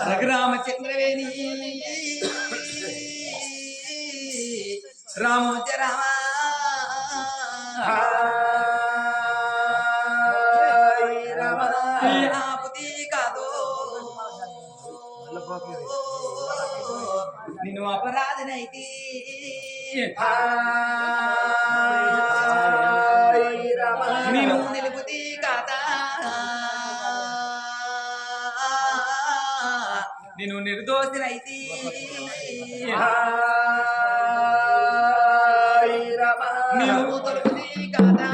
రఘురామచంద్రవేణి రామోజ రామ ఆపుతి కాదో నిన్ను అపరాధనైతే నేను నిలుపుతి కాదా నేను నిర్దోషినైతే నేను తొలుపుతి కాదా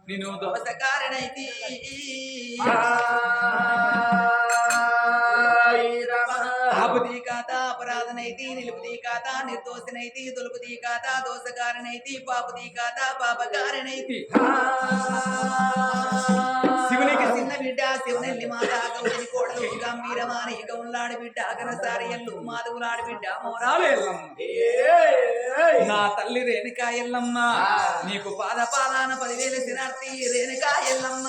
నేను దోషకారణైతే ఆపుతి కాదా అపరాధనైతి నిలుపుతి కాదా నిర్దోషనైతి తొలుపుతి కాదా దోషకారణైతి పాపుతి కాదా పాపకారణైతి శివునికి చిన్న బిడ్డ శివనెల్లి మాత గౌరి కోడలు గంభీరమాని గౌలాడి బిడ్డ అగనసారి ఎల్లు మాధవులాడి బిడ్డ మోరాలు నా తల్లి రేణుకా ఎల్లమ్మ నీకు పాదాన 10,000 శనార్థి రేణుకా ఎల్లమ్మ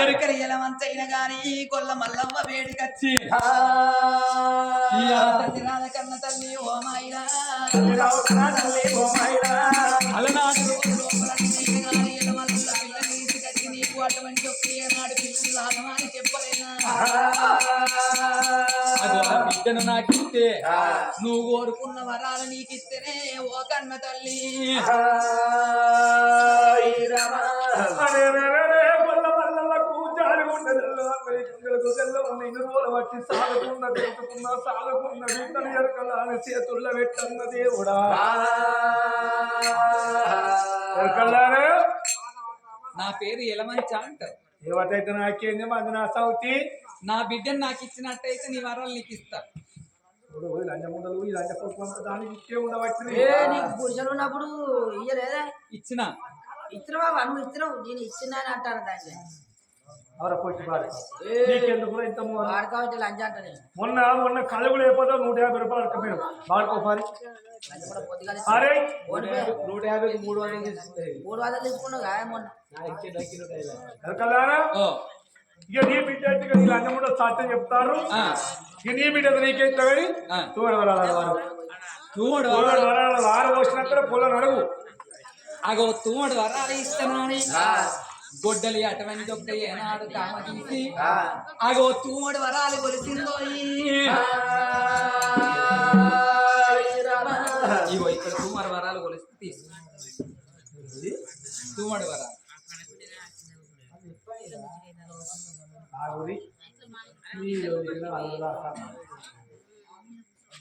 ఎరుకరి ఎలమంచైన గాని కొల్ల మల్లమ్మ వేడికచ్చి తల్లి కన్న తల్లి ఓమాయినా అలనాడు నీకు అటువంటి నాడు పిల్లలు రాగమని చెప్పలేనా బిడ్డను నాకిస్తే నువ్వు కోరుకున్న వరాలు నీకిస్తేనే ఓ కన్న తల్లి చేతుల్లో పెట్టన్న దేవుడా నా పేరు ఎలమంచ అంటారు ఏవటైతే నాకేంది మంది నా సౌతి నా బిడ్డను నాకు ఇచ్చినట్టయితే నీ వరాలు నీకు ఇస్తా ఉన్నప్పుడు ఇయ్యలేదా ఇచ్చినా బాబా నువ్వు ఇచ్చినావు నేను ఇచ్చినా అని అంటాను దాన్ని వాడుకోవచ్చు లంచ్ అంటే మొన్న కలుగులు అయిపోతా 150 రూపాయలు అడకపోయాం వాడుకోపాలి 150 300 తీసుకున్నావు మొన్న ఇక నీ బిడ్డ నీ లంచం కూడా సాధ్యం చెప్తారు ఇక నీ బిడ్డ నీకెంత కానీ వారు పోసినక్కడ పొలం అడుగు అగో తూమడు వరాలు ఇస్తాను అని గొడ్డలి అటువంటి ఒక ఏనాడు కామ తీసి అగో తూమడు వరాలు కొలిసిందో ఇగో ఇక్కడ తూమడు వరాలు కొలిస్తే తీసు తూమడు వరాలు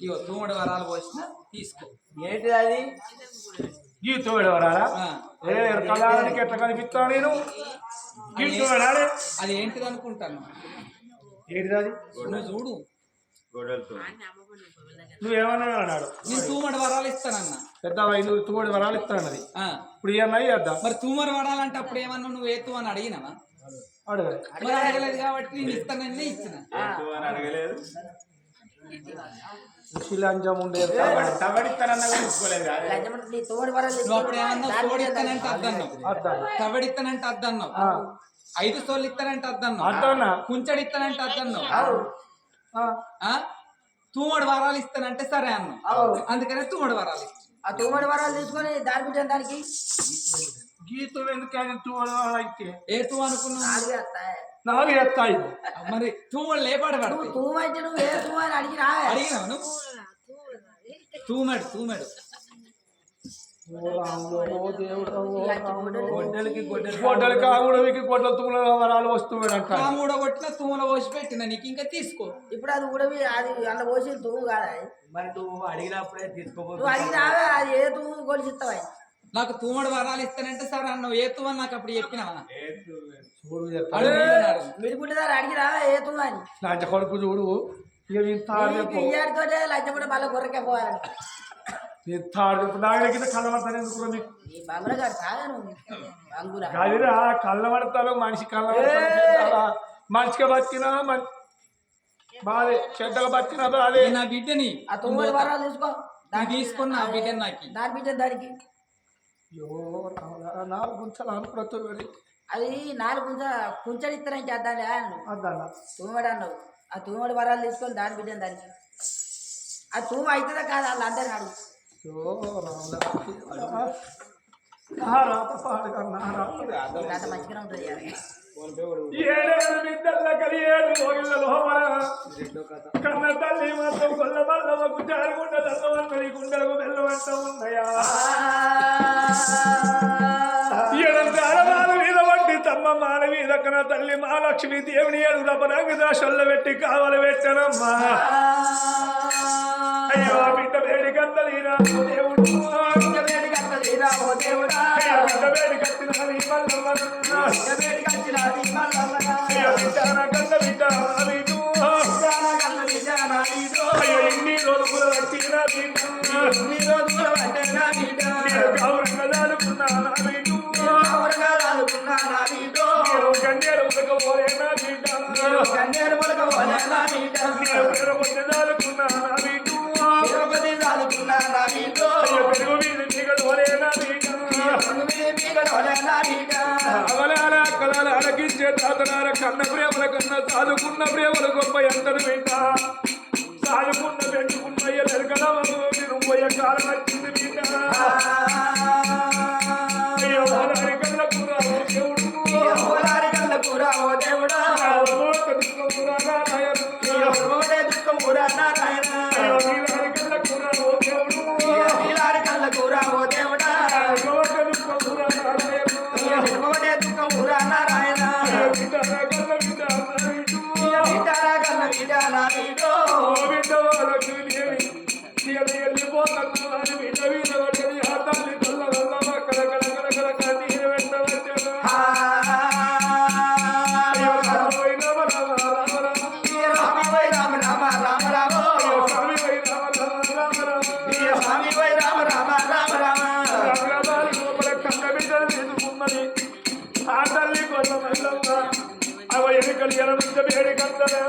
ఇగో తూమడు వరాలు పోసిన తీసుకో ఏంటిది అది ఈ తోడు వరాలా కళానికి ఎట్లా కనిపిస్తాను నేను అది ఏంటిది అనుకుంటాను ఏంటిది అది నువ్వు చూడు నువ్వేమన్నా అన్నాడు నేను తూమడి వరాలు ఇస్తానన్నా పెద్ద నువ్వు తూమడి వరాలు ఇస్తానన్నది ఇప్పుడు ఏమన్నా చేద్దాం మరి తూమడి వరాలు అంటే అప్పుడు ఏమన్నా నువ్వు ఏ తూ అని అడిగినావా అడగలేదు కాబట్టి నేను ఇస్తానని ఇచ్చిన లంచం ఉండేది తవడిస్తానంటే అద్దన్నావు 5 సోళ్ళు ఇస్తానంటే అద్దన్నావు కుంచడి ఇస్తానంటే అద్దన్నావు తూమడి వరాలు ఇస్తానంటే సరే అన్నావు అందుకనే తూమడి వరాలు ఆ తూమడి వరాలు తీసుకొని దాని బిడ్డ దానికి గీతం ఎందుకు తూమడి వరాలు అయితే ఏ తూ అనుకున్నావు 4 ఎత్తాయి మరి తూమడు లేపాడబడు తూమ అయితే నువ్వు ఏ తూ అని అడిగినావు నువ్వు తూమడు గొడ్డలకి ఆవుడికి గొడ్డల తూముల వరాలు వస్తున్నాడు అంట కూడా కొట్టిన తూముల పోసి పెట్టిన నీకు ఇంకా తీసుకో ఇప్పుడు అది ఉడవి అది అందులో పోసి తూము కాదా మరి నువ్వు అడిగినప్పుడే తీసుకోబోతు నువ్వు అడిగినావే అది ఏ తూము కొలిసిస్తావా నాకు తూమడు వరాలు ఇస్తానంటే సరే అన్నావు ఏ తూ అని నాకు అప్పుడు చెప్పినావా మిడిపుట్టిదారు అడిగినావా ఏ తూ అని లంచ కొడుకు చూడు ఇయ్యాడితోనే లంచం కూడా మళ్ళీ గుర్రకే పోవాలని నాగల కింద కళ్ళబడతాను ఎందుకు మీకు కళ్ళబడతాను మనిషి కళ్ళబడతా మనిషిగా బతికినా బాధే చెడ్డగా బతికినా బాధే నా బిడ్డని తీసుకో తీసుకున్న బిడ్డ నాకు దాని బిడ్డ దానికి అయ్యో రావులా, 4 గుంచలు అనుకున్న తొమ్మిది అది 4 కుంచెలు ఇస్తారని చేద్దాంలే అద్దాలా తూమడు అన్నావు ఆ తూమడు వరాలు తీసుకొని దాని బిడ్డను దానికి ఆ తూమ అవుతుందా కాదు వాళ్ళు అందరిని అడుగు అయ్యో రావులా, నా రాత పాడుగా నా రాత అంత మంచిగానే ఉంటుంది అని ఏడేడు బిడ్డల కలియేడు మోగిళ్ళ లోపల కన్న తల్లి మాత్రం కొల్ల బల్లవకు జారుగుండ దల్లవన్నది గుండెలకు బెల్లవంట ఉన్నాయా ఏడంత ఆడవాళ్ళ మీద వంటి తమ్మ మానవి దక్కన తల్లి మహాలక్ష్మి దేవుని ఏడు రపరంగ దాశల్ల పెట్టి కావలు పెట్టనమ్మా అయ్యో బిడ్డ వేడి కత్తలీరా దేవుడు బిడ్డ వేడి కత్తిన అయ్యో బిడ్డ కన్న బిడ్డ అయ్యో ఎన్ని రోజులు పట్టినా బిడ్డ గౌరంగా దాడుకున్నా బిడ్డ కన్నేరు ఉడకపోలేనా బిడ్డ పేరు పొద్దు దాడుకున్నా బిడ్డ పెరుగు మీద దిగడోలేనా అవలాల కళాల అడగించే తాతనార కన్న ప్రేమల కన్నా సాదుకున్న ప్రేమలు గొప్ప ఎంతను బిడ్డ సాదుకున్న పెంచుకున్న ఎరకల పోయే కాలం వచ్చింది బిడ్డ అయ్యో ఓలారి కళ్ళ కూర ఓ దేవుడు ఓలారి కళ్ళ కూర ఓ దేవుడా దుఃఖం కూడా నారాయణ నీలారి కళ్ళ కూర ఓ దేవుడు నీలారి కళ్ళ కూర ఓ దేవుడా దుఃఖం కూడా నారాయణ దుఃఖం కూడా నారాయణ బిడ్డారా కళ్ళ బిడ్డ బిడ్డారా కళ్ళ బిడ్డ నా బిడ్డ బిడ్డ వాళ్ళకి వెళ్ళిపోతాను అని బిడ్డ మీద పట్టని ఆ తల్లి కళ్ళ వల్ల కల కన్నీరు వెంటవచ్చు ఆ తల్లి కోసం అవ ఎన్నికలు ఎలమంచ వేడి కత్తరా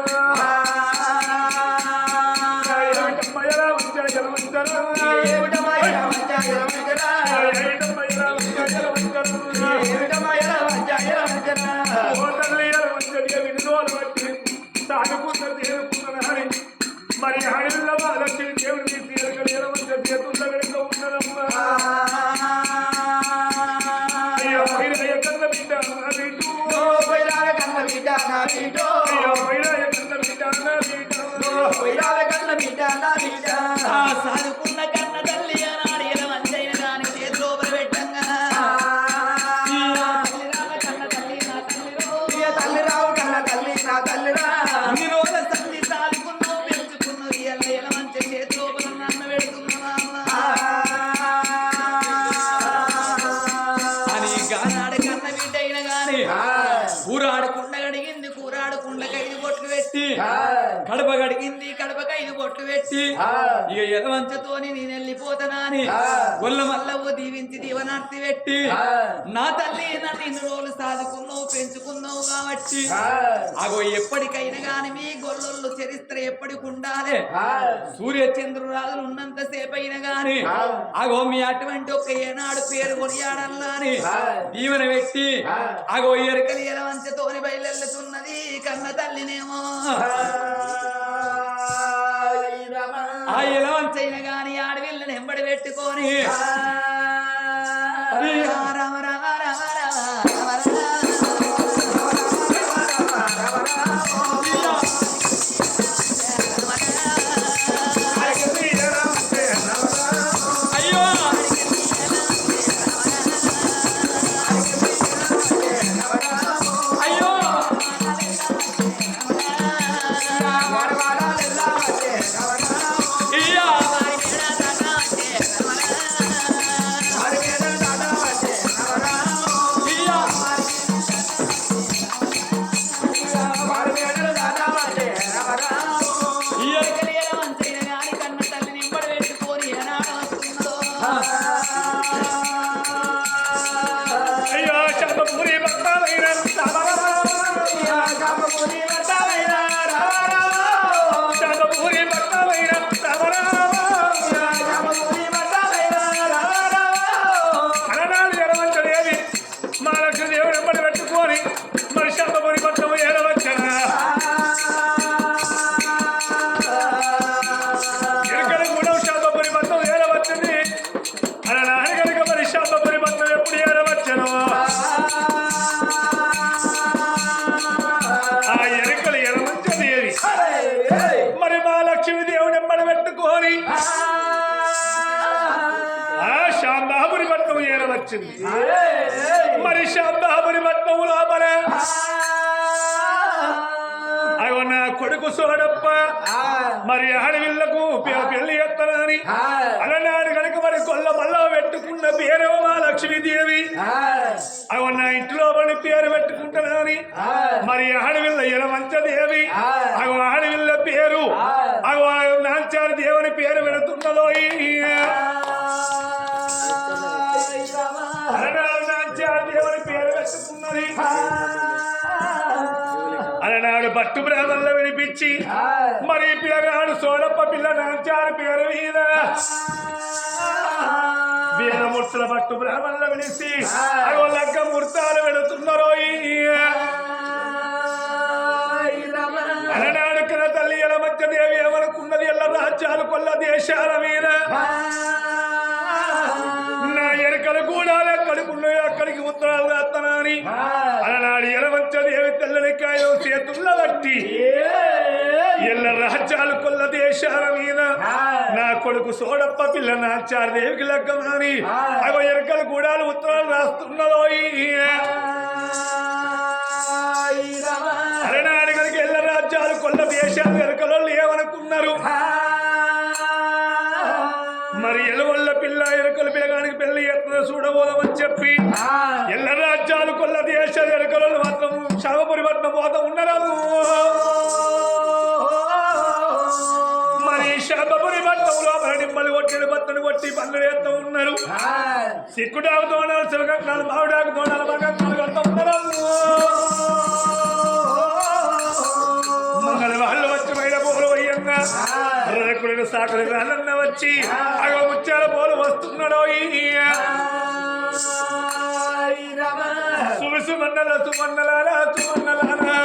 ఎలమంచరా సాగుకున్న చేరుకున్నారని మరి హడిల్ల వాళ్ళకి దేవుడి తీరగలి ఎలమంచ చేతుల వెనుక ఉన్నదమ్మా అయ్యో వైరాయ కన్న బిడ్డ నా బిడ్డు వైరాయ కన్న బిడ్డ నా బిడ్డు అయ్యో వైరాయ కన్న బిడ్డ నా బిడ్డు వైరాయ కన్న బిడ్డ నా బిడ్డ సాదుకున్న కన్న తల్లి అనాడు ఎలమంచైన దాని చేతిలో పెట్టంగా తల్లి రావు కన్న తల్లి నా తల్లిరా ఇన్ని రోజుల తల్లి సాదుకున్నావు పెంచుకున్నావు ఎలమంచ చేతిలో అన్న పెడుతున్నా అని గానాడు కన్న బిడ్డ అయిన గాని కూరాడుకుండ గడిగింది కూరాడుకుండ 5 బొట్లు పెట్టి కడప గడిగింది కడపకి 5 బొట్లు పెట్టి ఇక ఎలవంచతోని నేను వెళ్ళిపోతానా అని గొల్ల మల్లవ్వ దీవించి దీవనార్తి పెట్టి నా తల్లి నన్ను ఇన్ని రోజులు సాదుకున్నావు పెంచుకున్నావు కాబట్టి అగో ఎప్పటికైనా గాని మీ గొల్లొళ్ళు చరిత్ర ఎప్పటికి ఉండాలి సూర్య చంద్రురాజులు ఉన్నంత సేపు అయినా గాని అగో మీ అటువంటి ఒక ఏనాడు పేరు కొనియాడల్లా అని దీవెన పెట్టి అగో ఎరకలి ఎలవంచతోని బయలుతున్నది కన్న తల్లినేమో ఆ ఎలవంచైన గాని ఆడవిల్లని ఎంబడి పెట్టుకొని రామ రామ రామ వచ్చింది మరి శాంబాబుని పట్నం లోపల అవి నా కొడుకు సోడప్ప మరి ఆడవిళ్లకు పెళ్లి ఎత్తనని అలనాడు కనుక మరి కొల్ల మల్ల పెట్టుకున్న పేరు మా లక్ష్మీదేవి అవి నా ఇంట్లో పడి పేరు పెట్టుకుంటానని మరి ఆడవిల్ల ఎలమంచదేవి అవి ఆడవిల్ల పేరు అవి నాంచారి దేవుని పేరు పెడుతున్నదో నాంచారి దేవుని పేరు పెట్టుకున్నది అలనాడు పట్టు బ్రాహ్మణులు వినిపించి మరి పిల్లగాడు సోడప్ప పిల్ల నాంచారు పేరు మీద వీర ముర్తుల పట్టు బ్రాహ్మణులు వినిసి అగో లగ్గ ముర్తాలు వెళుతున్నారో అలనాడు కన తల్లి ఎల మధ్య దేవి ఏమనుకున్నది ఎల్ల రాజ్యాలు కొల్ల దేశాల మీద నా ఎరకలు కూడా కడుకున్నాయి అక్కడికి ఉత్తరాలు రాస్తానని అలనాడు ఎలవంచదేవి తెల్లని కాయలు చేతుల్లో బట్టి ఎల్ల రాజ్యాలు కొల్ల దేశాల మీద నా కొడుకు సోడప్ప పిల్ల నాచారదేవికి లగ్గమని అవి ఎరకలు గూడాలు ఉత్తరాలు రాస్తున్నదో అలనాడు కనుక ఎల్ల రాజ్యాలు కొల్ల దేశాలు ఎరకలో లేవనుకున్నారు మరి ఎలవల్ల పిల్ల ఎరకల పిల్లగానికి పెళ్లి ఎత్తున చూడబోదామని చెప్పి ఎల్ల రాజ్యాలు కొల్ల దేశ ఎరకలు మాత్రం శామపురి పట్నం పోతా ఉన్నారు మరి శామపురి పట్నంలో మరి నిమ్మలు కొట్టి బత్తని కొట్టి పనులు వేస్తూ ఉన్నారు సిక్కుడాకు తోనాలు శివగంగాలు మామిడాకు తోనాలు మగంగాలు కడుతూ ఉన్నారు మంగళ వాళ్ళు వచ్చి మైల పోలు వయ్యంగా రకుడు సాకులు రాళ్ళన్న వచ్చి అగో ముత్యాల పోలు వస్తున్నాడో సుమన్నల సుమన్నలారా సుమన్నలారా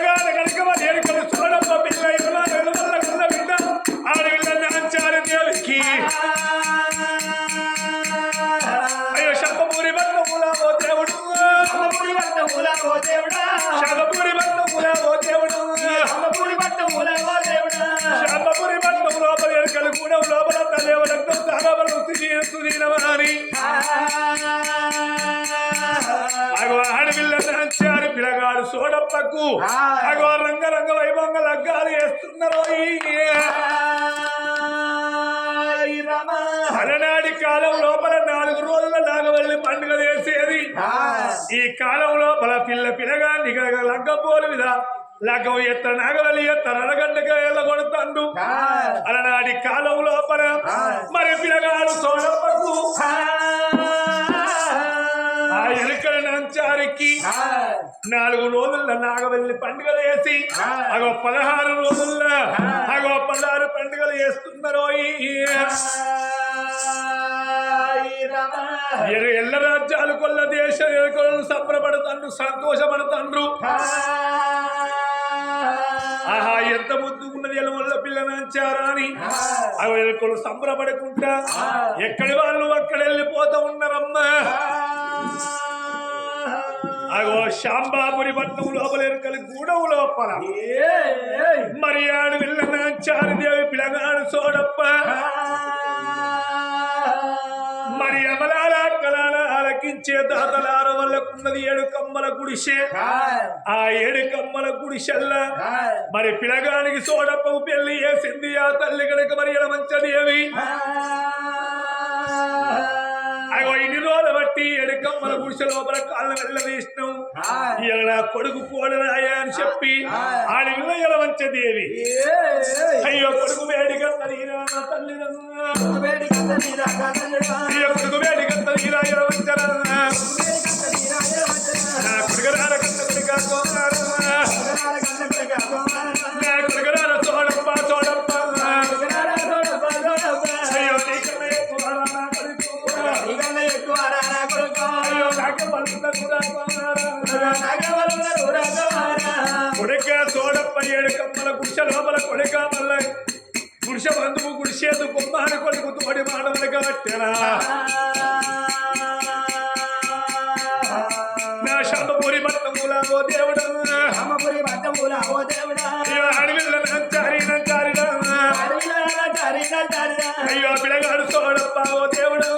పిల్లగాడు కనుక ఎరుకలు చూడమ్మ పిల్ల వల్ల కన్న బిడ్డ ఆడవిల్ల నాంచారు దేవికి అయ్యో శంభపూరి బంధములా ఓ దేవుడు శంభపూరి బంధములా ఓ దేవుడు శంభపూరి బంధము లోపల ఎరుకలు కూడా లోపల తల్లి రక్తం తాగవలు సుదీనవారి అగో ఆడవిల్ల నాంచారు పిల్లగాడు సోడప్పకు అగో రంగరంగ వైభవంగా లగ్గాలు వేస్తున్నారు అలనాడి కాలం లోపల 4 రోజుల నాగవల్లి పండుగ వేసేది ఈ కాలం లోపల పిల్లగాన్ని లగ్గపోలు మీద లగ్గం ఎత్త నాగవల్లి ఎత్త అరగంటగా ఎల్లగొడతాడు అలనాడి కాలం లోపల మరి పిల్లగాడు సోడప్పకు ఆ ఎలుకల నంచారికి 4 రోజుల నాగవల్లి పండుగలు వేసి అగో 16 రోజుల్లో అగో 16 పండుగలు వేస్తున్నారు ఎల్ల రాజ్యాలు కొల్ల దేశ ఎలుకలను సంబరపడుతాండ్రు సంతోషపడుతాండ్రు ఆహా ఎంత ముద్దుకున్నది ఎలవల్ల పిల్ల నంచారా అని అవి ఎలుకలు సంబరపడకుండా ఎక్కడి వాళ్ళు అక్కడ వెళ్ళిపోతూ ఉన్నారమ్మా అగో శాంబాపురి పట్నం లోపల ఎరుకలు గూడెం లోపల మరి ఆడు వెళ్ళనాచారి దేవి పిల్లగాడు సోడప్ప మరి అమలాల కళాల ఆలకించే దాతలార వల్లకున్నది 7 కమ్మల గుడిసె ఆ 7 కమ్మల గుడిసెల్ల మరి పిల్లగానికి సోడప్పకు పెళ్లి చేసింది ఆ తల్లి కనుక మరి ఎడమంచదేవి అగో ఇన్ని రోజులు బట్టి 7 కమ్మల గుడిసె లోపల కాళ్ళ వెళ్ళవేసినాం ఇలా కొడుకు పోడరాయా అని చెప్పి ఆడిలో ఎలవంచదేవి అయ్యో కొడుకు వేడిగంత నీరా తల్లి కొడుకు వేడిగంత నీరా ఎలవంచరా కొడుకురార కన్న కొడుకురార సోడప్ప సోడప్ప అయ్యో కొడుక సోడప్ప 7 కమ్మల గుడిసె లోపల కొడుక మళ్ళా గుడిసె బంధువు గుడిసేదు కుమ్మాని కొడుకు తోడి మానవులుగా పట్టారా నా శంభపూరి పట్టములా ఓ దేవుడా అడవిల్ల నంచారినా అయ్యో పిల్లగాడు సోడప్ప ఓ దేవుడా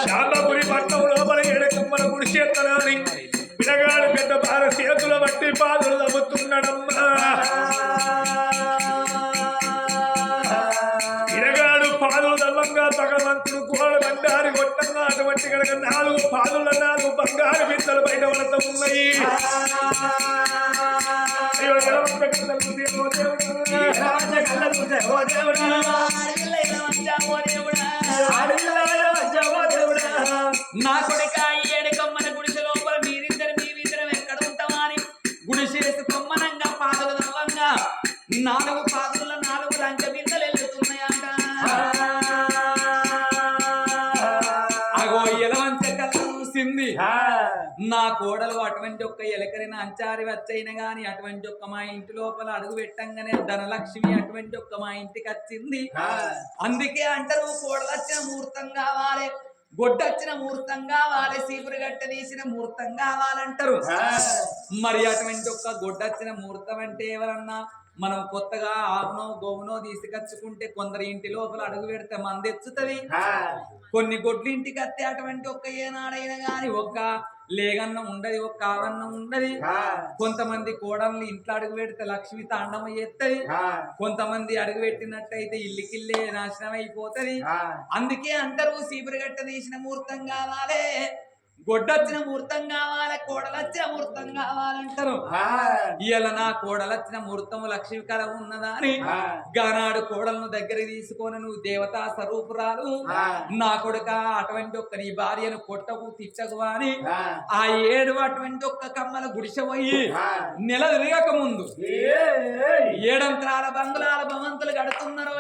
శాంభపూరి పట్నం లోపల 7 కమ్మల గుడిసేత్తనాని పిల్లగాడు పెద్ద భార చేతుల బట్టి పాదులు తవ్వుతున్నాడమ్మా పిల్లగాడు పాదులు తవ్వంగా భగవంతుడు గోడ బండారి కొట్టంగా అటువంటి కనుక 4 పాదుల 4 బంగారు బిద్దలు బయట పడుతూ ఉన్నాయి నా కొడుక 7 కమ్మల గుడిసె లోపల మీరిద్దరం ఎక్కడ ఉంటావా అని గుడిసేసి కొమ్మనంగా పాదులు తవ్వంగా 4 పాదుల 4 లంచ బిందెలు వెళ్తున్నాయంట అగో ఎలవంచ కళ్ళు చూసింది నా కోడలు అటువంటి ఒక్క ఎలకరిన అంచారి వచ్చైన గాని అటువంటి ఒక్క మా ఇంటి లోపల అడుగు పెట్టంగానే ధనలక్ష్మి అటువంటి ఒక్క మా ఇంటికి వచ్చింది అందుకే అంటారు కోడలు వచ్చిన ముహూర్తం కావాలి గొడ్డొచ్చిన ముహూర్తం కావాలి సీపురు గట్ట తీసిన ముహూర్తం కావాలంటారు మరి అటువంటి ఒక్క గొడ్డొచ్చిన ముహూర్తం అంటే ఎవరన్నా మనం కొత్తగా ఆవునో గోవునో తీసుకొచ్చుకుంటే కొందరు ఇంటి లోపల అడుగు పెడితే మందెచ్చుతుంది కొన్ని గొడ్లు ఇంటికి వస్తే అటువంటి ఒక్క ఏనాడైనా గాని ఒక్క లేగన్నం ఉండదు ఒక్క ఆవన్నం ఉండదు కొంతమంది కోడల్ని ఇంట్లో అడుగు పెడితే లక్ష్మి తాండవ చేస్తుంది కొంతమంది అడుగు పెట్టినట్టయితే ఇల్లుకిల్లే నాశనం అయిపోతుంది అందుకే అంటారు సీపురుగట్ట తీసిన ముహూర్తం కావాలి గొడ్డొచ్చిన ముహూర్తం కావాలి కోడలొచ్చిన ముహూర్తం కావాలంటారు ఇలా నా కోడలొచ్చిన ముహూర్తము లక్ష్మి కళ ఉన్నదా అని గానాడు కోడలను దగ్గర తీసుకొని నువ్వు దేవతా స్వరూపురాలు నా కొడుక అటువంటి ఒక్క నీ భార్యను కొట్టకు తిట్టకు అని ఆ 7 అటువంటి ఒక్క కమ్మల గుడిసె పోయి నెల తిరగక ముందు 7 అంతరాల బంగుళాల భవంతులు కడుతున్నారు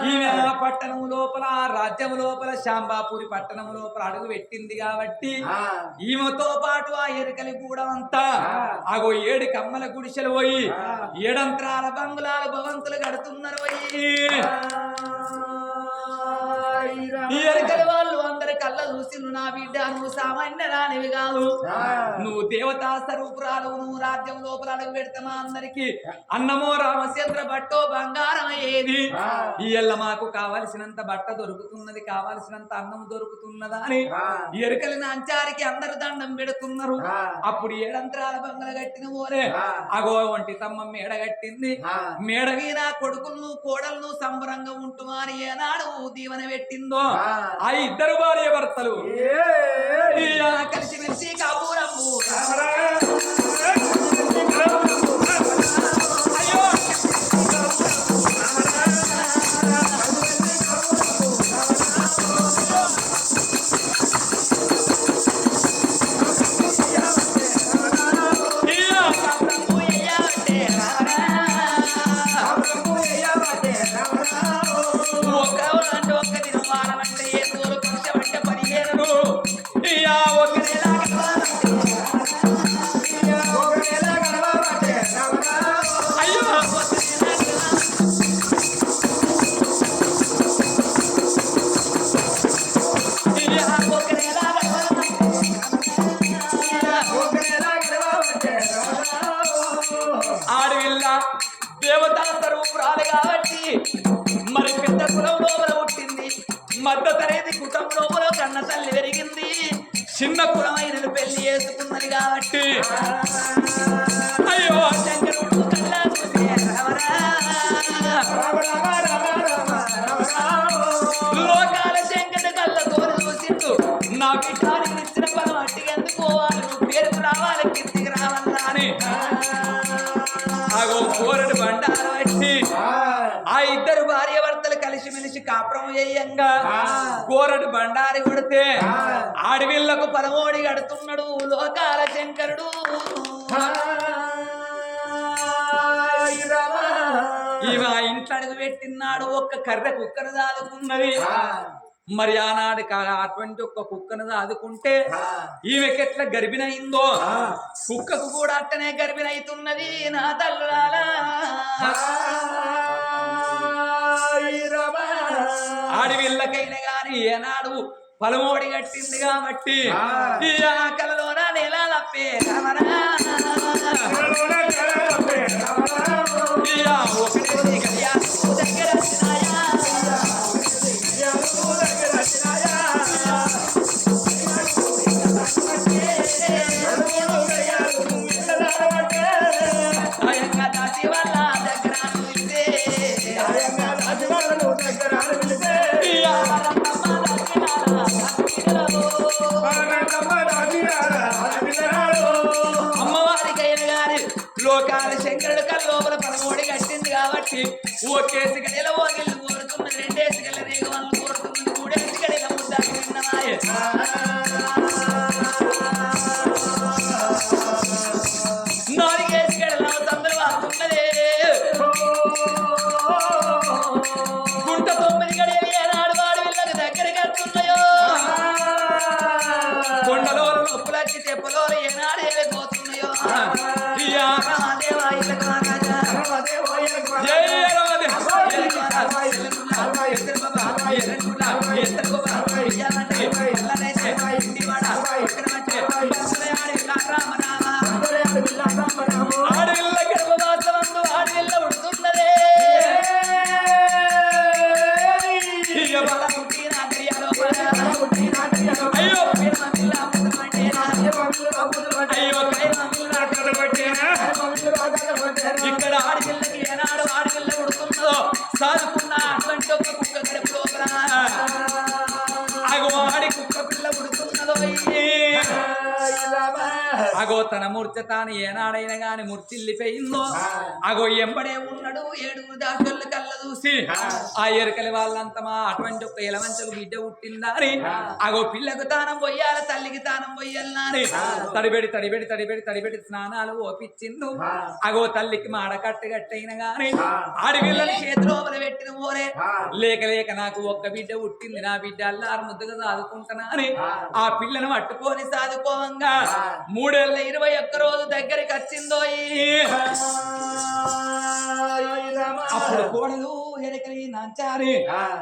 ఈమె ఆ పట్టణం లోపల ఆ రాజ్యం లోపల శాంబాపూరి పట్టణం లోపల అడుగు పెట్టింది కాబట్టి ఈమెతో పాటు ఆ ఎరుకలి కూడా అంతా అగో 7 కమ్మల గుడిసెలు పోయి 7 అంతరాల బంగుళాల భవంతులు కడుతున్నారు పోయి ఈ ఎరుకలి వాళ్ళు అందరి కళ్ళ చూసి నువ్వు నా బిడ్డ నువ్వు సామాన్య రానివి కాదు నువ్వు దేవతా స్వరూపురాలు నువ్వు రాజ్యం లోపల అడుగు పెడతామా అందరికి అన్నమో రామచంద్ర బట్టో బంగారం అయ్యేది ఈ ఎల్ల మాకు కావలసినంత బట్ట దొరుకుతున్నది కావలసినంత అన్నం దొరుకుతున్నదా అని ఎరుకలి నాంచారికి అందరు దండం పెడుతున్నారు అప్పుడు 7 అంతరాల బంగళ కట్టిన పోలే అగో వంటి తమ్మ మేడ కట్టింది మేడ మీద కొడుకులను కోడలను సంబరంగా ఉంటుమాని ఏనాడు దీవెన పెట్టిందో ఆ 2 భార్య భర్తలు కలిసి మెలిసి కాపురము అయ్యో ఆడవిల్ల దేవతా స్వరూపురాలు కాబట్టి మరి పెద్ద కులం లోపల పుట్టింది మధ్య తరగతి కుటుంబం లోపల కన్న తల్లి పెరిగింది చిన్న కులమైన పెళ్లి చేసుకున్నది కాబట్టి అయ్యో శంకరుడు కళ్ళ చూసే లోకాల శంకరుడు కళ్ళతో చూసిండు నా బిడ్డానికి ఇచ్చిన పని అట్టికి ఎందుకోవాలి నువ్వు పేరుకు రావాలి కిందికి రావాలా అని ఆగో కోరడు బండారు పెట్టి ఆ 2 భార్య భర్తలు కలిసిమెలిసి కాపురం చేయంగా కోరడు బండారి కొడితే ఆడవిళ్లకు పరమోడి కడుతున్నాడు లోకాల శంకరుడు ఈమె ఆ ఇంట్లో అడుగు పెట్టినాడు ఒక్క కర్రె కుక్కను దాదుకున్నది మరి ఆనాడు అటువంటి ఒక్క కుక్కను దాదుకుంటే ఈమెకెట్లా గర్భిణయిందో కుక్కకు కూడా అట్టనే గర్భిణవుతున్నది నా తల్లురాలా ఆడవిళ్ళకైనా గాని ఏనాడు పలమోడి కట్టింది కాబట్టి ఈ ఆకలిలోన నెలలప్పే అమ్మవారికైనా గాని లోకాల శంకరుడు కల్లోపల పరమోడి కట్టింది కాబట్టి ఓ కేసు గడిల ఓగిళ్ళు కోరుతున్నది 2 ఏసుగల రేగు వాళ్ళు కోరుతున్నది 3 ఏసుగడిల ముద్దాకి విన్నమాయే 4 ఏసుగడిల సందరు వాడుతున్నదే గుంట 9 గడియలు ఏనాడు వాడు వీళ్ళకి దగ్గర కడుతున్నాయో కొండలో నొప్పులచ్చి తెప్పలో ఏనాడు వెళ్ళిపోతున్నాయో ఆడవిల్ల గర్భవాసవంతు ఆడవిల్ల ఉడుతున్నదే అయ్యో ఇక్కడ ఆడపిల్లకి ఏనాడు ఆడపిల్ల ఉడుతున్నదో సాదుకున్న అటువంటి ఒక కుక్క గడప లోపల అగో ఆడి కుక్క పిల్ల ఉడుతున్నదో అగో అగో తన మూర్ఛ తాను ఏనాడైనా గాని మూర్చిల్లిపోయిందో అగో ఎంబడే ఉన్నాడు 7 దాసోళ్ళ కళ్ళ చూసి ఆ ఎరకలి వాళ్ళంతా మా అటువంటి ఒక ఎలవంచకు బిడ్డ పుట్టిందని అగో పిల్లకు తానం పోయాల తల్లికి తానం పోయాలని తడిబెడి స్నానాలు ఓపిచ్చిండు అగో తల్లికి మాడ కట్టగట్టయిన గాని ఆడపిల్లని చేతిలోపల పెట్టిన పోరే లేక నాకు ఒక్క బిడ్డ పుట్టింది నా బిడ్డ అల్లారు ముద్దుగా సాదుకుంటున్నా అని ఆ పిల్లను పట్టుకొని సాదుకోవంగా 321 రోజు దగ్గరికి వచ్చిందో అప్పుడు కోడలు ఎరకలి నాంచారి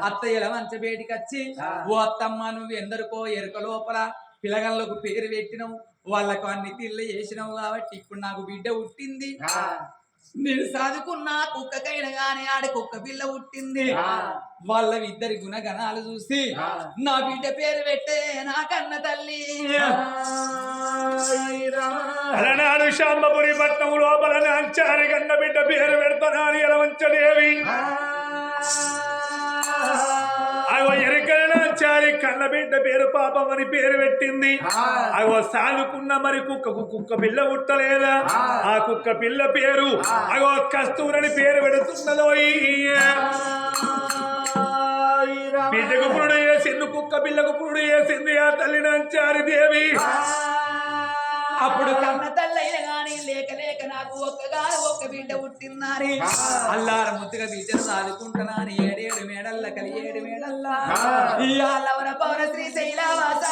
అత్తయ్యల మంచ బయటికి వచ్చి ఓ అత్తమ్మ నువ్వు ఎందరికో ఎరుక లోపల పిల్లగళ్ళకు పేరు పెట్టినావు వాళ్ళకు అన్ని తిళ్ళు చేసినావు కాబట్టి ఇప్పుడు నాకు బిడ్డ పుట్టింది నేను సాదుకున్నా కుక్కకైన గాని ఆడ కుక్క పిల్ల పుట్టింది వాళ్ళ ఇద్దరి గుణగణాలు చూసి నా బిడ్డ పేరు పెట్టే నా కన్న తల్లి అలనాడు శాంబపురి పట్నం లోపల నాంచారి కన్న బిడ్డ పేరు పెడతానని ఎలవంచదేవి అగో ఎరకల నాంచారి కన్న బిడ్డ పేరు పాపం అని పేరు పెట్టింది అగో సాదుకున్న మరి కుక్క పిల్ల పుట్టలేదా ఆ కుక్క పిల్ల పేరు అగో కస్తూరని పేరు పెడుతున్నదో బిడ్డకు పురుడు చేసింది కుక్క పిల్లకు పురుడు చేసింది ఆ తల్లి నాంచారి దేవి అప్పుడు కన్న తల్లైన గాని లేక నాకు ఒక్క బిడ్డ పుట్టిందని అల్లార ముద్దుగా బిడ్డను సాదుకుంటున్నాను 7 మేడల్ల కలి 7 మేడల్లా ఇయాలవర పౌర శ్రీశైలవాస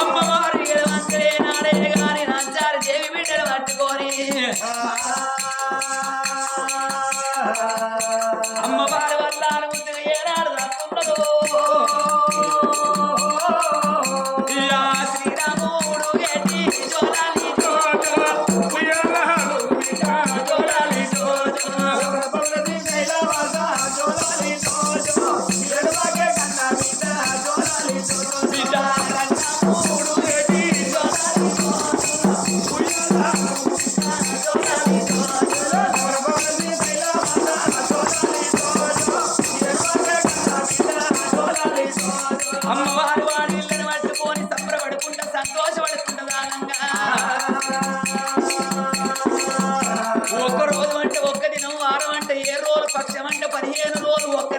అమ్మవారి ఎడవంకరే నాడే గాని నాంచారి దేవి బిడ్డను పట్టుకొని అమ్మవారి వల్లాలు ముద్దుగా ఏనాడు దక్కున్నదో శ్రీరాముడు గట్టి జోలాలి అమ్మవారి వాడి ఇళ్ళని పట్టుకొని సంబరపడుకుంటా సంతోషపడుకుంటా ఒక్క రోజు అంటే ఒక్క దినం వారం అంటే 7 రోజులు పక్షం అంటే 15 రోజులు ఒక్క